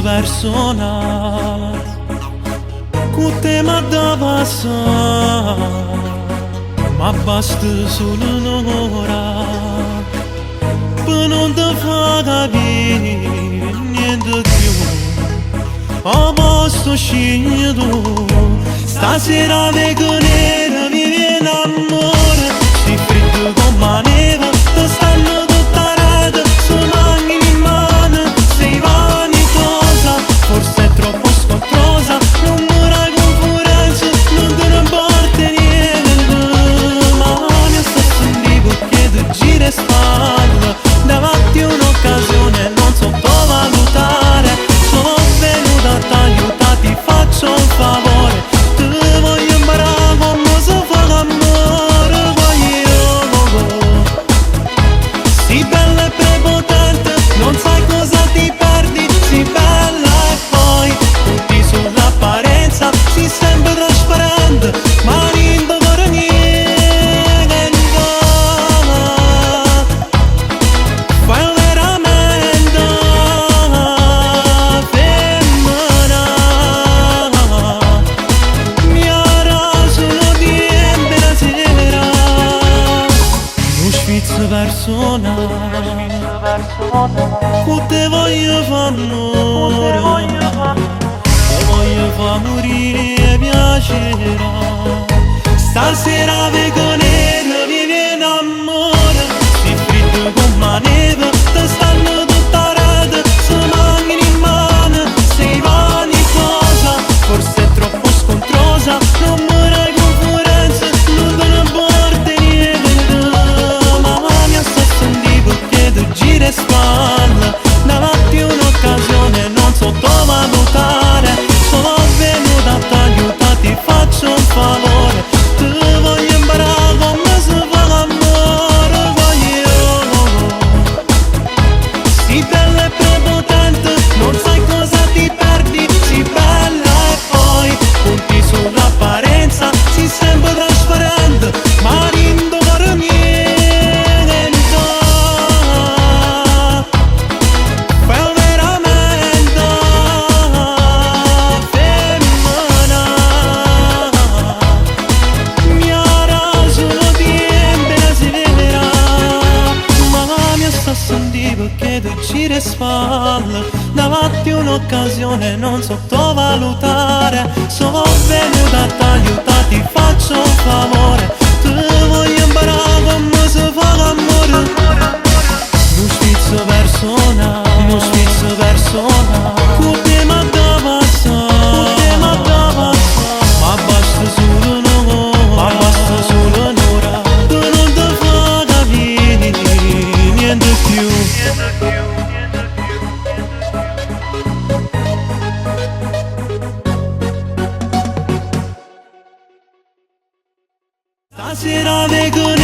personal cu te m'ha da passare, ma basta solo un'ora per non ti fa capire niente più. Ho posto scelto stasera vegonera mi viene amore, si freddo come neve, ti stanno tutta rete, sono anche in mano, sei vanitosa, forse è troppo scontrosa, non vorrei concorrenza, non te ne importa niente, ma mi sta sentendo che tu gira e spalla, davanti un'occasione non sottovalutare, sono venuta a t'aiutare, ti faccio un favore, te voglio imparare come si fa l'amore, voglio. Sei bella e prepotente, non sai cosa ti perdi, sei bella e poi punti sull'apparenza, sei sempre trasparente, ma niente per niente. Fai veramente femmina, mi arrasano di la sera, lo sfizio personale, con te voglio far amore, te voglio far morire piacere, stasera vegonera mi viene amore, si freddo come neve, te stanno tutta rete, sono anche in mano, sei vanitosa, forse è troppo scontrosa, non vorrei concorrenza, non te ne importa niente, ma mi sta sentendo che tu gira e spalla, davanti un'occasione non sottovalutare, sono venuta a t'aiutare, ti faccio un favore, te voglio imparare come si fa l'amore, voglio. Sei bella e prepotente, non sai cosa ti perdi, sei bella e poi punti sull'apparenza, sei sempre trasparente, ma niente per niente. Fai veramente femmina, mi arrasano di la sera, ma mi sta sentendo che tu gira e spalla, davanti un'occasione non sottovalutare, sono venuta a t'aiutare, ti faccio un favore, te voglio imparare come si fa l'amore, lo sfizio personale, lo sfizio personale, con te m'ha da passare, ma basta solo un'ora, tu non ti fa capire niente più. Stasera vedo